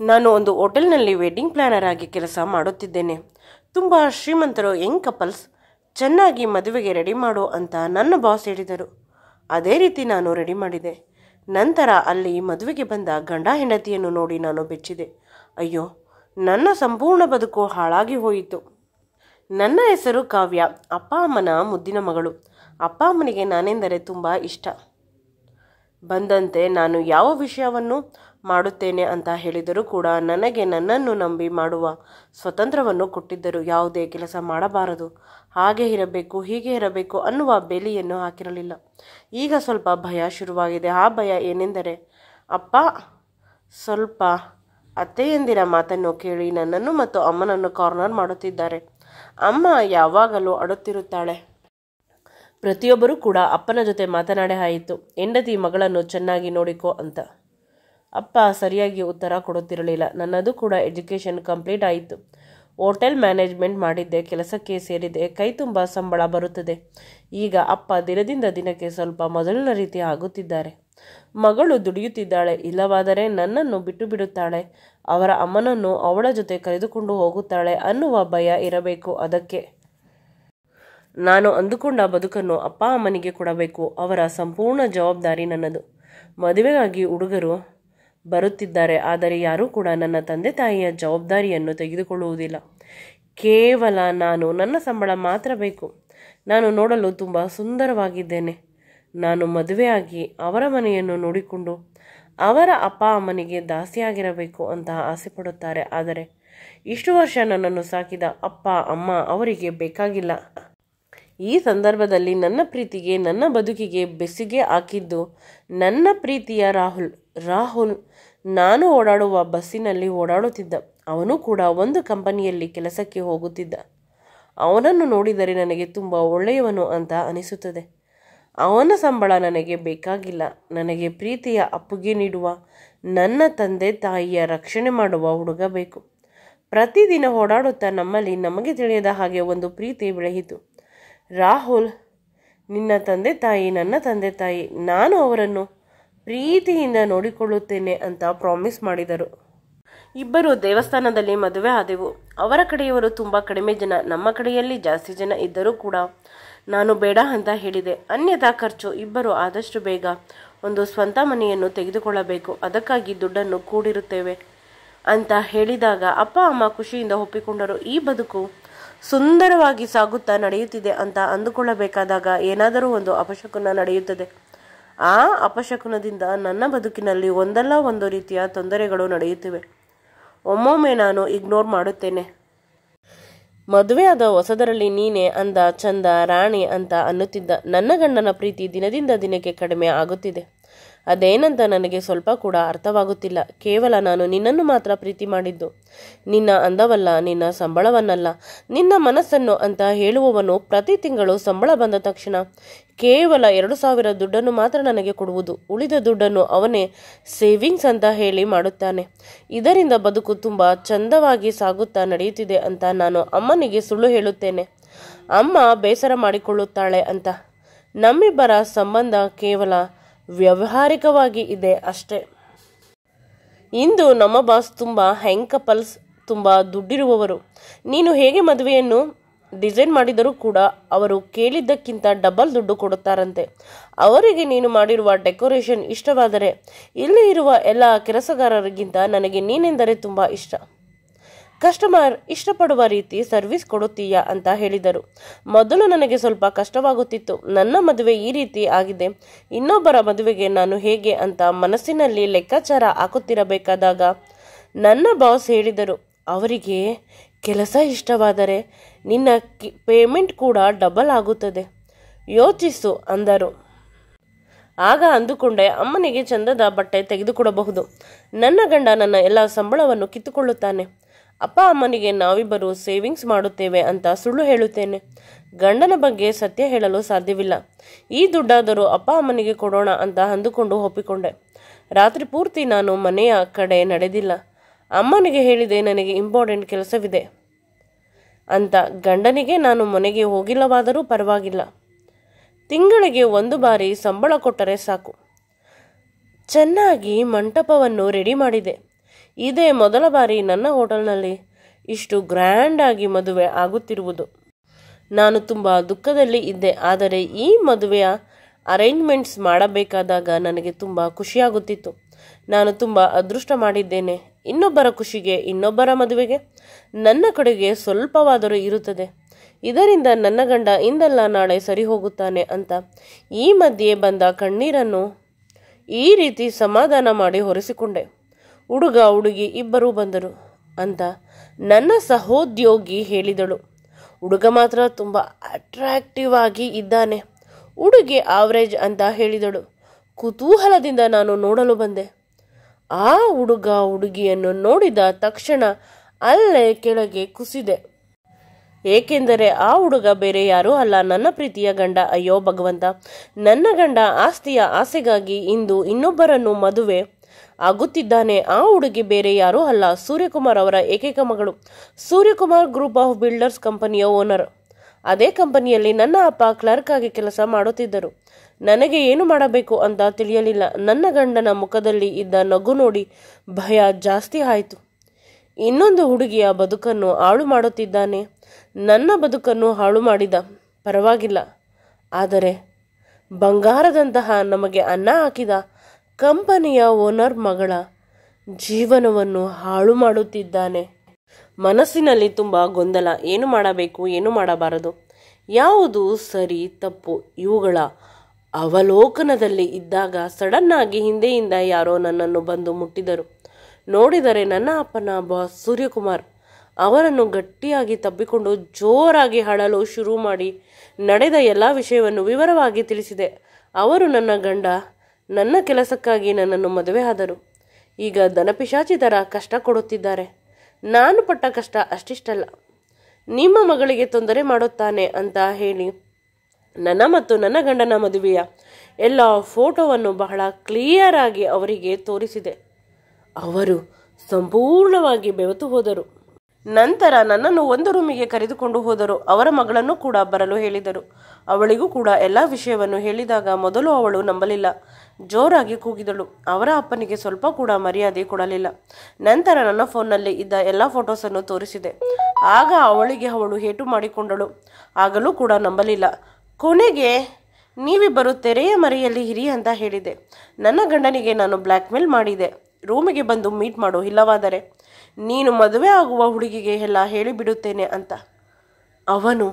ನಾನು ಒಂದು ಹೋಟೆಲ್ನಲ್ಲಿ ವೆಡ್ಡಿಂಗ್ ಪ್ಲ್ಯಾನರ್ ಆಗಿ ಕೆಲಸ ಮಾಡುತ್ತಿದ್ದೇನೆ. ತುಂಬ ಶ್ರೀಮಂತರು ಯಂಗ್ ಕಪಲ್ಸ್ ಚೆನ್ನಾಗಿ ಮದುವೆಗೆ ರೆಡಿ ಮಾಡು ಅಂತ ನನ್ನ ಬಾಸ್ ಹೇಳಿದರು. ಅದೇ ರೀತಿ ನಾನು ರೆಡಿ ಮಾಡಿದೆ. ನಂತರ ಅಲ್ಲಿ ಮದುವೆಗೆ ಬಂದ ಗಂಡ ಹೆಂಡತಿಯನ್ನು ನೋಡಿ ನಾನು ಬೆಚ್ಚಿದೆ. ಅಯ್ಯೋ, ನನ್ನ ಸಂಪೂರ್ಣ ಬದುಕು ಹಾಳಾಗಿ ಹೋಯಿತು. ನನ್ನ ಹೆಸರು ಕಾವ್ಯ, ಅಪ್ಪ ಅಮ್ಮನ ಮುದ್ದಿನ ಮಗಳು. ಅಪ್ಪ ಅಮ್ಮನಿಗೆ ನಾನೆಂದರೆ ತುಂಬ ಇಷ್ಟ. ಬಂದಂತೆ ನಾನು ಯಾವ ವಿಷಯವನ್ನು ಮಾಡುತ್ತೇನೆ ಅಂತ ಹೇಳಿದರೂ ಕೂಡ ನನಗೆ ನನ್ನನ್ನು ನಂಬಿ ಮಾಡುವ ಸ್ವತಂತ್ರವನ್ನು ಕೊಟ್ಟಿದ್ದರು. ಯಾವುದೇ ಕೆಲಸ ಮಾಡಬಾರದು, ಹಾಗೆ ಇರಬೇಕು, ಹೀಗೆ ಇರಬೇಕು ಅನ್ನುವ ಬೇಲಿಯನ್ನು ಹಾಕಿರಲಿಲ್ಲ. ಈಗ ಸ್ವಲ್ಪ ಭಯ ಶುರುವಾಗಿದೆ. ಆ ಭಯ ಏನೆಂದರೆ ಅಪ್ಪ ಸ್ವಲ್ಪ ಅತ್ತೆಯಂದಿರ ಮಾತನ್ನು ಕೇಳಿ ನನ್ನನ್ನು ಮತ್ತು ಅಮ್ಮನನ್ನು ಕಾರ್ನರ್ ಮಾಡುತ್ತಿದ್ದಾರೆ. ಅಮ್ಮ ಯಾವಾಗಲೂ ಅಳುತ್ತಿರುತ್ತಾಳೆ. ಪ್ರತಿಯೊಬ್ಬರೂ ಕೂಡ ಅಪ್ಪನ ಜೊತೆ ಮಾತನಾಡೇ ಆಯಿತು, ಹೆಂಡತಿ ಮಗಳನ್ನು ಚೆನ್ನಾಗಿ ನೋಡಿಕೋ ಅಂತ. ಅಪ್ಪ ಸರಿಯಾಗಿ ಉತ್ತರ ಕೊಡುತ್ತಿರಲಿಲ್ಲ. ನನ್ನದು ಕೂಡ ಎಜುಕೇಷನ್ ಕಂಪ್ಲೀಟ್ ಆಯಿತು. ಹೋಟೆಲ್ ಮ್ಯಾನೇಜ್ಮೆಂಟ್ ಮಾಡಿದ್ದೆ, ಕೆಲಸಕ್ಕೆ ಸೇರಿದೆ, ಕೈ ತುಂಬ ಸಂಬಳ ಬರುತ್ತದೆ. ಈಗ ಅಪ್ಪ ದಿನದಿಂದ ದಿನಕ್ಕೆ ಸ್ವಲ್ಪ ಮೊದಲಿನ ರೀತಿ ಆಗುತ್ತಿದ್ದಾರೆ. ಮಗಳು ದುಡಿಯುತ್ತಿದ್ದಾಳೆ, ಇಲ್ಲವಾದರೆ ನನ್ನನ್ನು ಬಿಟ್ಟು ಬಿಡುತ್ತಾಳೆ, ಅವರ ಅಮ್ಮನನ್ನು ಅವಳ ಜೊತೆ ಕರೆದುಕೊಂಡು ಹೋಗುತ್ತಾಳೆ ಅನ್ನುವ ಭಯ ಇರಬೇಕು. ಅದಕ್ಕೆ ನಾನು ಅಂದುಕೊಂಡ ಬದುಕನ್ನು ಅಪ್ಪ ಅಮ್ಮನಿಗೆ ಕೊಡಬೇಕು. ಅವರ ಸಂಪೂರ್ಣ ಜವಾಬ್ದಾರಿ ನನ್ನದು. ಮದುವೆಗಾಗಿ ಹುಡುಗರು ಬರುತ್ತಿದ್ದಾರೆ, ಆದರೆ ಯಾರೂ ಕೂಡ ನನ್ನ ತಂದೆ ತಾಯಿಯ ಜವಾಬ್ದಾರಿಯನ್ನು ತೆಗೆದುಕೊಳ್ಳುವುದಿಲ್ಲ. ಕೇವಲ ನನ್ನ ಸಂಬಳ ಮಾತ್ರ ಬೇಕು. ನಾನು ನೋಡಲು ತುಂಬ ಸುಂದರವಾಗಿದ್ದೇನೆ. ನಾನು ಮದುವೆಯಾಗಿ ಅವರ ಮನೆಯನ್ನು ನೋಡಿಕೊಂಡು ಅವರ ಅಪ್ಪ ಅಮ್ಮನಿಗೆ ದಾಸಿಯಾಗಿರಬೇಕು ಅಂತ ಆಸೆ ಪಡುತ್ತಾರೆ. ಆದರೆ ಇಷ್ಟು ವರ್ಷ ನನ್ನನ್ನು ಸಾಕಿದ ಅಪ್ಪ ಅಮ್ಮ ಅವರಿಗೆ ಬೇಕಾಗಿಲ್ಲ. ಈ ಸಂದರ್ಭದಲ್ಲಿ ನನ್ನ ಪ್ರೀತಿಗೆ, ನನ್ನ ಬದುಕಿಗೆ ಬೆಸುಗೆ ಹಾಕಿದ್ದು ನನ್ನ ಪ್ರೀತಿಯ ರಾಹುಲ್ ನಾನು ಓಡಾಡುವ ಬಸ್ಸಿನಲ್ಲಿ ಓಡಾಡುತ್ತಿದ್ದ. ಅವನು ಕೂಡ ಒಂದು ಕಂಪನಿಯಲ್ಲಿ ಕೆಲಸಕ್ಕೆ ಹೋಗುತ್ತಿದ್ದ. ಅವನನ್ನು ನೋಡಿದರೆ ನನಗೆ ತುಂಬ ಒಳ್ಳೆಯವನು ಅಂತ ಅನಿಸುತ್ತದೆ. ಅವನ ಸಂಬಳ ನನಗೆ ಬೇಕಾಗಿಲ್ಲ. ನನಗೆ ಪ್ರೀತಿಯ ಅಪ್ಪುಗೆ ನೀಡುವ, ನನ್ನ ತಂದೆ ತಾಯಿಯ ರಕ್ಷಣೆ ಮಾಡುವ ಹುಡುಗ ಬೇಕು. ಪ್ರತಿದಿನ ಓಡಾಡುತ್ತಾ ನಮ್ಮಲ್ಲಿ ನಮಗೆ ತಿಳಿಯದ ಹಾಗೆ ಒಂದು ಪ್ರೀತಿ ಬೆಳೆಯಿತು. ರಾಹುಲ್, ನಿನ್ನ ತಂದೆ ತಾಯಿ ನನ್ನ ತಂದೆ ತಾಯಿ, ನಾನು ಅವರನ್ನು ಪ್ರೀತಿಯಿಂದ ನೋಡಿಕೊಳ್ಳುತ್ತೇನೆ ಅಂತ ಪ್ರಾಮಿಸ್ ಮಾಡಿದರು. ಇಬ್ಬರು ದೇವಸ್ಥಾನದಲ್ಲಿ ಮದುವೆ ಆದೆವು. ಅವರ ಕಡೆಯವರು ತುಂಬ ಕಡಿಮೆ ಜನ, ನಮ್ಮ ಕಡೆಯಲ್ಲಿ ಜಾಸ್ತಿ ಜನ ಇದ್ದರೂ ಕೂಡ ನಾನು ಬೇಡ ಅಂತ ಹೇಳಿದೆ. ಅನ್ಯಥಾ ಖರ್ಚು. ಇಬ್ಬರು ಆದಷ್ಟು ಬೇಗ ಒಂದು ಸ್ವಂತ ಮನೆಯನ್ನು ತೆಗೆದುಕೊಳ್ಳಬೇಕು, ಅದಕ್ಕಾಗಿ ದುಡ್ಡನ್ನು ಕೂಡಿರುತ್ತೇವೆ ಅಂತ ಹೇಳಿದಾಗ ಅಪ್ಪ ಅಮ್ಮ ಖುಷಿಯಿಂದ ಒಪ್ಪಿಕೊಂಡರು. ಈ ಬದುಕು ಸುಂದರವಾಗಿ ಸಾಗುತ್ತಾ ನಡೆಯುತ್ತಿದೆ ಅಂತ ಅಂದುಕೊಳ್ಳಬೇಕಾದಾಗ ಏನಾದರೂ ಒಂದು ಅಪಶಕುನ ನಡೆಯುತ್ತದೆ. ಆ ಅಪಶಕುನದಿಂದ ನನ್ನ ಬದುಕಿನಲ್ಲಿ ಒಂದಲ್ಲ ಒಂದು ರೀತಿಯ ತೊಂದರೆಗಳು ನಡೆಯುತ್ತಿವೆ. ಒಮ್ಮೊಮ್ಮೆ ನಾನು ಇಗ್ನೋರ್ ಮಾಡುತ್ತೇನೆ. ಮದುವೆಯಾದ ಹೊಸದರಲ್ಲಿ ನೀನೇ ಅಂದ, ಚಂದ, ರಾಣಿ ಅಂತ ಅನ್ನುತ್ತಿದ್ದ ನನ್ನ ಗಂಡನ ಪ್ರೀತಿ ದಿನದಿಂದ ದಿನಕ್ಕೆ ಕಡಿಮೆ ಆಗುತ್ತಿದೆ. ಅದೇನಂತ ನನಗೆ ಸ್ವಲ್ಪ ಕೂಡ ಅರ್ಥವಾಗುತ್ತಿಲ್ಲ. ಕೇವಲ ನಾನು ನಿನ್ನನ್ನು ಮಾತ್ರ ಪ್ರೀತಿ ಮಾಡಿದ್ದು, ನಿನ್ನ ಅಂದವಲ್ಲ, ನಿನ್ನ ಸಂಬಳವನ್ನಲ್ಲ, ನಿನ್ನ ಮನಸ್ಸನ್ನು ಅಂತ ಹೇಳುವವನು ಪ್ರತಿ ತಿಂಗಳು ಸಂಬಳ ಬಂದ ತಕ್ಷಣ ಕೇವಲ 2,000 ದುಡ್ಡನ್ನು ಮಾತ್ರ ನನಗೆ ಕೊಡುವುದು. ಉಳಿದ ದುಡ್ಡನ್ನು ಅವನೇ ಸೇವಿಂಗ್ಸ್ ಅಂತ ಹೇಳಿ ಮಾಡುತ್ತಾನೆ. ಇದರಿಂದ ಬದುಕು ತುಂಬ ಚಂದವಾಗಿ ಸಾಗುತ್ತಾ ನಡೆಯುತ್ತಿದೆ ಅಂತ ನಾನು ಅಮ್ಮನಿಗೆ ಸುಳ್ಳು ಹೇಳುತ್ತೇನೆ. ಅಮ್ಮ ಬೇಸರ ಮಾಡಿಕೊಳ್ಳುತ್ತಾಳೆ ಅಂತ. ನಮ್ಮಿಬ್ಬರ ಸಂಬಂಧ ಕೇವಲ ವ್ಯಾವಹಾರಿಕವಾಗಿ ಇದೆ ಅಷ್ಟೇ. ಇಂದು ನಮ್ಮ ಬಾಸ್ ತುಂಬ ಯಂಗ್ ಕಪಲ್ಸ್, ತುಂಬ ದುಡ್ಡಿರುವವರು. ನೀನು ಹೇಗೆ ಮದುವೆಯನ್ನು ಡಿಸೈನ್ ಮಾಡಿದರೂ ಕೂಡ ಅವರು ಕೇಳಿದ್ದಕ್ಕಿಂತ ಡಬಲ್ ದುಡ್ಡು ಕೊಡುತ್ತಾರಂತೆ. ಅವರಿಗೆ ನೀನು ಮಾಡಿರುವ ಡೆಕೋರೇಷನ್ ಇಷ್ಟವಾದರೆ ಇಲ್ಲಿ ಇರುವ ಎಲ್ಲ ಕೆಲಸಗಾರರಿಗಿಂತ ನನಗೆ ನೀನೆಂದರೆ ತುಂಬ ಇಷ್ಟ. ಕಸ್ಟಮರ್ ಇಷ್ಟಪಡುವ ರೀತಿ ಸರ್ವಿಸ್ ಕೊಡುತ್ತೀಯಾ ಅಂತ ಹೇಳಿದರು. ಮೊದಲು ನನಗೆ ಸ್ವಲ್ಪ ಕಷ್ಟವಾಗುತ್ತಿತ್ತು. ನನ್ನ ಮದುವೆ ಈ ರೀತಿ ಆಗಿದೆ, ಇನ್ನೊಬ್ಬರ ಮದುವೆಗೆ ನಾನು ಹೇಗೆ ಅಂತ ಮನಸ್ಸಿನಲ್ಲಿ ಲೆಕ್ಕಾಚಾರ ಹಾಕುತ್ತಿರಬೇಕಾದಾಗ ನನ್ನ ಬಾಸ್ ಹೇಳಿದರು, ಅವರಿಗೆ ಕೆಲಸ ಇಷ್ಟವಾದರೆ ನಿನ್ನ ಪೇಮೆಂಟ್ ಕೂಡ ಡಬಲ್ ಆಗುತ್ತದೆ, ಯೋಚಿಸು ಅಂದರು. ಆಗ ಅಂದುಕೊಂಡೆ, ಅಮ್ಮನಿಗೆ ಚಂದದ ಬಟ್ಟೆ ತೆಗೆದುಕೊಡಬಹುದು. ನನ್ನ ಗಂಡ ನನ್ನ ಎಲ್ಲ ಸಂಬಳವನ್ನು ಕಿತ್ತುಕೊಳ್ಳುತ್ತಾನೆ. ಅಪ್ಪ ಅಮ್ಮನಿಗೆ ನಾವಿಬ್ಬರು ಸೇವಿಂಗ್ಸ್ ಮಾಡುತ್ತೇವೆ ಅಂತ ಸುಳ್ಳು ಹೇಳುತ್ತೇನೆ. ಗಂಡನ ಬಗ್ಗೆ ಸತ್ಯ ಹೇಳಲು ಸಾಧ್ಯವಿಲ್ಲ. ಈ ದುಡ್ಡಾದರೂ ಅಪ್ಪ ಅಮ್ಮನಿಗೆ ಕೊಡೋಣ ಅಂತ ಅಂದುಕೊಂಡು ಒಪ್ಪಿಕೊಂಡೆ. ರಾತ್ರಿ ಪೂರ್ತಿ ನಾನು ಮನೆಯ ಕಡೆ ನಡೆದಿಲ್ಲ. ಅಮ್ಮನಿಗೆ ಹೇಳಿದೆ ನನಗೆ ಇಂಪಾರ್ಟೆಂಟ್ ಕೆಲಸವಿದೆ ಅಂತ. ಗಂಡನಿಗೆ ನಾನು ಮನೆಗೆ ಹೋಗಿಲ್ಲವಾದರೂ ಪರವಾಗಿಲ್ಲ, ತಿಂಗಳಿಗೆ 1 ಬಾರಿ ಸಂಬಳ ಕೊಟ್ಟರೆ ಸಾಕು. ಚೆನ್ನಾಗಿ ಮಂಟಪವನ್ನು ರೆಡಿ ಮಾಡಿದೆ. ಇದೇ ಮೊದಲ ಬಾರಿ ನನ್ನ ಹೋಟೆಲ್ನಲ್ಲಿ ಇಷ್ಟು ಗ್ರ್ಯಾಂಡ್ ಆಗಿ ಮದುವೆ ಆಗುತ್ತಿರುವುದು. ನಾನು ತುಂಬ ದುಃಖದಲ್ಲಿ ಇದ್ದೆ. ಆದರೆ ಈ ಮದುವೆಯ ಅರೇಂಜ್ಮೆಂಟ್ಸ್ ಮಾಡಬೇಕಾದಾಗ ನನಗೆ ತುಂಬ ಖುಷಿಯಾಗುತ್ತಿತ್ತು. ನಾನು ತುಂಬ ಅದೃಷ್ಟ ಮಾಡಿದ್ದೇನೆ. ಇನ್ನೊಬ್ಬರ ಖುಷಿಗೆ, ಇನ್ನೊಬ್ಬರ ಮದುವೆಗೆ ನನ್ನ ಕಡೆಗೆ ಸ್ವಲ್ಪವಾದರೂ ಇರುತ್ತದೆ. ಇದರಿಂದ ನನ್ನ ಗಂಡ ಇಂದಲ್ಲ ನಾಳೆ ಸರಿ ಹೋಗುತ್ತಾನೆ ಅಂತ ಈ ಮಧ್ಯೆ ಬಂದ ಕಣ್ಣೀರನ್ನು ಈ ರೀತಿ ಸಮಾಧಾನ ಮಾಡಿ ಹೊರಿಸಿಕೊಂಡೆ. ಹುಡುಗ ಹುಡುಗಿ ಇಬ್ಬರೂ ಬಂದರು ಅಂತ ನನ್ನ ಸಹೋದ್ಯೋಗಿ ಹೇಳಿದಳು. ಹುಡುಗ ಮಾತ್ರ ತುಂಬ ಅಟ್ರಾಕ್ಟಿವ್ ಆಗಿ ಇದ್ದಾನೆ, ಹುಡುಗಿ ಆವ್ರೇಜ್ ಅಂತ ಹೇಳಿದಳು. ಕುತೂಹಲದಿಂದ ನಾನು ನೋಡಲು ಬಂದೆ. ಆ ಹುಡುಗ ಹುಡುಗಿಯನ್ನು ನೋಡಿದ ತಕ್ಷಣ ಅಲ್ಲೇ ಕೆಳಗೆ ಕುಸಿದೆ. ಏಕೆಂದರೆ ಆ ಹುಡುಗ ಬೇರೆ ಯಾರೂ ಅಲ್ಲ, ನನ್ನ ಪ್ರೀತಿಯ ಗಂಡ. ಅಯ್ಯೋ ಭಗವಂತ, ನನ್ನ ಗಂಡ ಆಸ್ತಿಯ ಆಸೆಗಾಗಿ ಇಂದು ಇನ್ನೊಬ್ಬರನ್ನು ಮದುವೆ ಆಗುತ್ತಿದ್ದಾನೆ. ಆ ಹುಡುಗಿ ಬೇರೆ ಯಾರೂ ಅಲ್ಲ, ಸೂರ್ಯಕುಮಾರ್ ಅವರ ಏಕೈಕ ಮಗಳು. ಸೂರ್ಯಕುಮಾರ್ ಗ್ರೂಪ್ ಆಫ್ ಬಿಲ್ಡರ್ಸ್ ಕಂಪನಿಯ ಓನರ್. ಅದೇ ಕಂಪನಿಯಲ್ಲಿ ನನ್ನ ಅಪ್ಪ ಕ್ಲರ್ಕ್ ಆಗಿ ಕೆಲಸ ಮಾಡುತ್ತಿದ್ದರು. ನನಗೆ ಏನು ಮಾಡಬೇಕು ಅಂತ ತಿಳಿಯಲಿಲ್ಲ. ನನ್ನ ಗಂಡನ ಮುಖದಲ್ಲಿ ಇದ್ದ ನಗು ನೋಡಿ ಭಯ ಜಾಸ್ತಿ ಆಯಿತು. ಇನ್ನೊಂದು ಹುಡುಗಿಯ ಬದುಕನ್ನು ಹಾಳು ಮಾಡುತ್ತಿದ್ದಾನೆ. ನನ್ನ ಬದುಕನ್ನು ಹಾಳು ಮಾಡಿದ, ಪರವಾಗಿಲ್ಲ. ಆದರೆ ಬಂಗಾರದಂತಹ ನಮಗೆ ಅನ್ನ ಹಾಕಿದ ಕಂಪನಿಯ ಓನರ್ ಮಗಳ ಜೀವನವನ್ನು ಹಾಳು ಮಾಡುತ್ತಿದ್ದಾನೆ. ಮನಸ್ಸಿನಲ್ಲಿ ತುಂಬ ಗೊಂದಲ. ಏನು ಮಾಡಬೇಕು, ಏನು ಮಾಡಬಾರದು, ಯಾವುದು ಸರಿ ತಪ್ಪು ಇವುಗಳ ಅವಲೋಕನದಲ್ಲಿ ಇದ್ದಾಗ ಸಡನ್ನಾಗಿ ಹಿಂದೆಯಿಂದ ಯಾರೋ ನನ್ನನ್ನು ಬಂದು ಮುಟ್ಟಿದರು. ನೋಡಿದರೆ ನನ್ನ ಅಪ್ಪನ ಬಾಸ್ ಸೂರ್ಯಕುಮಾರ್. ಅವರನ್ನು ಗಟ್ಟಿಯಾಗಿ ತಬ್ಬಿಕೊಂಡು ಜೋರಾಗಿ ಅಳಲು ಶುರು ಮಾಡಿ ನಡೆದ ಎಲ್ಲ ವಿಷಯವನ್ನು ವಿವರವಾಗಿ ತಿಳಿಸಿದೆ. ಅವರು ನನ್ನ ಗಂಡ ನನ್ನ ಕೆಲಸಕ್ಕಾಗಿ ನನ್ನನ್ನು ಮದುವೆ ಆದರು. ಈಗ ದನಪಿಶಾಚಿ ಥರ ಕಷ್ಟ ಕೊಡುತ್ತಿದ್ದಾರೆ. ನಾನು ಪಟ್ಟ ಕಷ್ಟ ಅಷ್ಟಿಷ್ಟಲ್ಲ, ನಿಮ್ಮ ಮಗಳಿಗೆ ತೊಂದರೆ ಮಾಡುತ್ತಾನೆ ಅಂತ ಹೇಳಿ ನನ್ನ ಮತ್ತು ನನ್ನ ಗಂಡನ ಮದುವೆಯ ಎಲ್ಲ ಫೋಟೋವನ್ನು ಬಹಳ ಕ್ಲಿಯರ್ ಆಗಿ ಅವರಿಗೆ ತೋರಿಸಿದೆ. ಅವರು ಸಂಪೂರ್ಣವಾಗಿ ಬೆವೆತು ಹೋದರು. ನಂತರ ನನ್ನನ್ನು ಒಂದು ರೂಮಿಗೆ ಕರೆದುಕೊಂಡು ಹೋದರು. ಅವರ ಮಗಳನ್ನು ಕೂಡ ಬರಲು ಹೇಳಿದರು. ಅವಳಿಗೂ ಕೂಡ ಎಲ್ಲ ವಿಷಯವನ್ನು ಹೇಳಿದಾಗ ಮೊದಲು ಅವಳು ನಂಬಲಿಲ್ಲ. ಜೋರಾಗಿ ಕೂಗಿದಳು. ಅವರ ಅಪ್ಪನಿಗೆ ಸ್ವಲ್ಪ ಕೂಡ ಮರ್ಯಾದೆ ಕೊಡಲಿಲ್ಲ. ನಂತರ ನನ್ನ ಫೋನ್ನಲ್ಲಿ ಇದ್ದ ಎಲ್ಲ ಫೋಟೋಸನ್ನು ತೋರಿಸಿದೆ. ಆಗ ಅವಳಿಗೆ ಅವಳು ಹೇಟು ಮಾಡಿಕೊಂಡಳು. ಆಗಲೂ ಕೂಡ ನಂಬಲಿಲ್ಲ. ಕೊನೆಗೆ ನೀವಿಬ್ಬರು ತೆರೆಯ ಮರೆಯಲ್ಲಿ ಇರಿ ಅಂತ ಹೇಳಿದೆ. ನನ್ನ ಗಂಡನಿಗೆ ನಾನು ಬ್ಲ್ಯಾಕ್ ಮೇಲ್ ಮಾಡಿದೆ, ರೂಮಿಗೆ ಬಂದು ಮೀಟ್ ಮಾಡು, ಇಲ್ಲವಾದರೆ ನೀನು ಮದುವೆ ಆಗುವ ಹುಡುಗಿಗೆ ಎಲ್ಲ ಹೇಳಿಬಿಡುತ್ತೇನೆ ಅಂತ. ಅವನು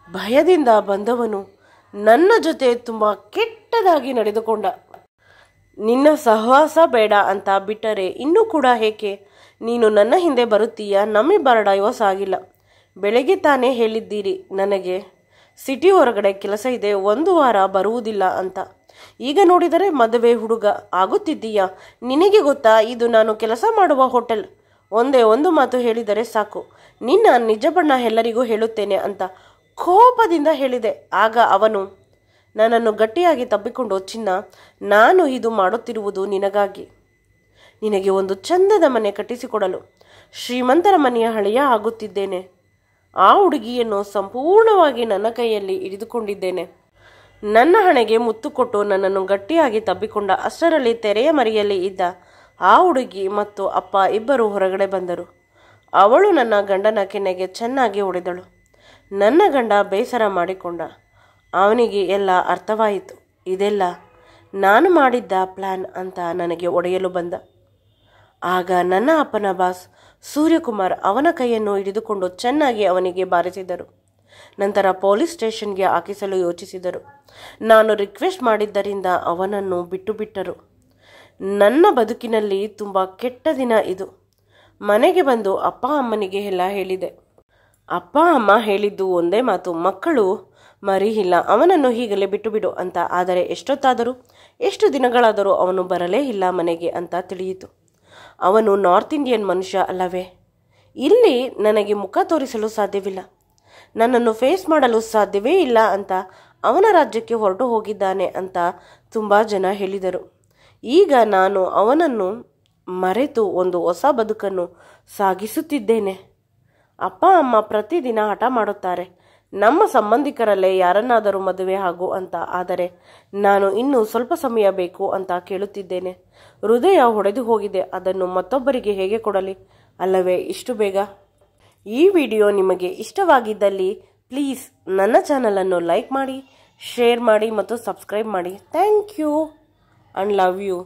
ಭಯದಿಂದ ಬಂದವನು ನನ್ನ ಜೊತೆ ತುಂಬ ಕೆಟ್ಟದಾಗಿ ನಡೆದುಕೊಂಡ. ನಿನ್ನ ಸಹವಾಸ ಬೇಡ ಅಂತ ಬಿಟ್ಟರೆ ಇನ್ನೂ ಕೂಡ ಏಕೆ ನೀನು ನನ್ನ ಹಿಂದೆ ಬರುತ್ತೀಯ? ನಮ್ಮಿಬ್ಬರ ಡೈವರ್ಸ್ ಆಗಿಲ್ಲ. ಬೆಳಗ್ಗೆ ತಾನೇ ಹೇಳಿದ್ದೀರಿ ನನಗೆ ಸಿಟಿ ಹೊರಗಡೆ ಕೆಲಸ ಇದೆ, 1 ವಾರ ಬರುವುದಿಲ್ಲ ಅಂತ. ಈಗ ನೋಡಿದರೆ ಮದುವೆ ಹುಡುಗ ಆಗುತ್ತಿದ್ದೀಯಾ? ನಿನಗೆ ಗೊತ್ತಾ ಇದು ನಾನು ಕೆಲಸ ಮಾಡುವ ಹೋಟೆಲ್? ಒಂದೇ ಒಂದು ಮಾತು ಹೇಳಿದರೆ ಸಾಕು, ನಿನ್ನ ನಿಜ ಬಣ್ಣ ಎಲ್ಲರಿಗೂ ಹೇಳುತ್ತೇನೆ ಅಂತ ಕೋಪದಿಂದ ಹೇಳಿದೆ. ಆಗ ಅವನು ನನ್ನನ್ನು ಗಟ್ಟಿಯಾಗಿ ತಬ್ಬಿಕೊಂಡು, ಚಿನ್ನ, ನಾನು ಇದು ಮಾಡುತ್ತಿರುವುದು ನಿನಗಾಗಿ. ನಿನಗೆ ಒಂದು ಚಂದದ ಮನೆ ಕಟ್ಟಿಸಿಕೊಡಲು ಶ್ರೀಮಂತರ ಮನೆಯ ಹಳೆಯ ಆಗುತ್ತಿದ್ದೇನೆ. ಆ ಹುಡುಗಿಯನ್ನು ಸಂಪೂರ್ಣವಾಗಿ ನನ್ನ ಕೈಯಲ್ಲಿ ಹಿಡಿದುಕೊಂಡಿದ್ದೇನೆ. ನನ್ನ ಹಣೆಗೆ ಮುತ್ತು ಕೊಟ್ಟು ನನ್ನನ್ನು ಗಟ್ಟಿಯಾಗಿ ತಬ್ಬಿಕೊಂಡ. ಅಷ್ಟರಲ್ಲಿ ತೆರೆಯ ಮರೆಯಲ್ಲಿ ಇದ್ದ ಆ ಹುಡುಗಿ ಮತ್ತು ಅಪ್ಪ ಇಬ್ಬರು ಹೊರಗಡೆ ಬಂದರು. ಅವಳು ನನ್ನ ಗಂಡನ ಕೆನ್ನೆಗೆ ಚೆನ್ನಾಗಿ ಹೊಡೆದಳು. ನನ್ನ ಗಂಡ ಬೇಸರ ಮಾಡಿಕೊಂಡ. ಅವನಿಗೆ ಎಲ್ಲ ಅರ್ಥವಾಯಿತು. ಇದೆಲ್ಲ ನಾನು ಮಾಡಿದ್ದ ಪ್ಲ್ಯಾನ್ ಅಂತ ನನಗೆ ಒಡೆಯಲು ಬಂದ. ಆಗ ನನ್ನ ಅಪ್ಪನ ಬಾಸ್ ಸೂರ್ಯಕುಮಾರ್ ಅವನ ಕೈಯನ್ನು ಹಿಡಿದುಕೊಂಡು ಚೆನ್ನಾಗಿ ಅವನಿಗೆ ಬಾರಿಸಿದರು. ನಂತರ ಪೊಲೀಸ್ ಸ್ಟೇಷನ್ಗೆ ಹಾಕಿಸಲು ಯೋಚಿಸಿದರು. ನಾನು ರಿಕ್ವೆಸ್ಟ್ ಮಾಡಿದ್ದರಿಂದ ಅವನನ್ನು ಬಿಟ್ಟರು. ನನ್ನ ಬದುಕಿನಲ್ಲಿ ತುಂಬ ಕೆಟ್ಟ ದಿನ ಇದು. ಮನೆಗೆ ಬಂದು ಅಪ್ಪ ಅಮ್ಮನಿಗೆ ಎಲ್ಲ ಹೇಳಿದೆ. ಅಪ್ಪ ಅಮ್ಮ ಹೇಳಿದ್ದು ಒಂದೇ ಮಾತು, ಮಕ್ಕಳು ಮರಿ ಇಲ್ಲ, ಅವನನ್ನು ಹೀಗಲೇ ಬಿಟ್ಟುಬಿಡು ಅಂತ. ಆದರೆ ಎಷ್ಟೊತ್ತಾದರೂ, ಎಷ್ಟು ದಿನಗಳಾದರೂ ಅವನು ಬರಲೇ ಇಲ್ಲ ಮನೆಗೆ ಅಂತ ತಿಳಿಯಿತು. ಅವನು ನಾರ್ತ್ ಇಂಡಿಯನ್ ಮನುಷ್ಯ ಅಲ್ಲವೇ? ಇಲ್ಲಿ ನನಗೆ ಮುಖ ತೋರಿಸಲು ಸಾಧ್ಯವಿಲ್ಲ, ನನ್ನನ್ನು ಫೇಸ್ ಮಾಡಲು ಸಾಧ್ಯವೇ ಇಲ್ಲ ಅಂತ ಅವನ ರಾಜ್ಯಕ್ಕೆ ಹೊರಟು ಹೋಗಿದ್ದಾನೆ ಅಂತ ತುಂಬ ಜನ ಹೇಳಿದರು. ಈಗ ನಾನು ಅವನನ್ನು ಮರೆತು ಒಂದು ಹೊಸ ಬದುಕನ್ನು ಸಾಗಿಸುತ್ತಿದ್ದೇನೆ. ಅಪ್ಪ ಅಮ್ಮ ಪ್ರತಿದಿನ ಹಠ ಮಾಡುತ್ತಾರೆ, ನಮ್ಮ ಸಂಬಂಧಿಕರಲ್ಲೇ ಯಾರನ್ನಾದರೂ ಮದುವೆ ಆಗು ಅಂತ. ಆದರೆ ನಾನು ಇನ್ನೂ ಸ್ವಲ್ಪ ಸಮಯ ಬೇಕು ಅಂತ ಕೇಳುತ್ತಿದ್ದೇನೆ. ಹೃದಯ ಹೊಡೆದು ಹೋಗಿದೆ. ಅದನ್ನು ಮತ್ತೊಬ್ಬರಿಗೆ ಹೇಗೆ ಕೊಡಲಿ ಅಲ್ಲವೇ ಇಷ್ಟು ಬೇಗ? ಈ ವಿಡಿಯೋ ನಿಮಗೆ ಇಷ್ಟವಾಗಿದ್ದಲ್ಲಿ ಪ್ಲೀಸ್ ನನ್ನ ಚಾನಲನ್ನು ಲೈಕ್ ಮಾಡಿ, ಶೇರ್ ಮಾಡಿ ಮತ್ತು ಸಬ್ಸ್ಕ್ರೈಬ್ ಮಾಡಿ. Thank you and love you.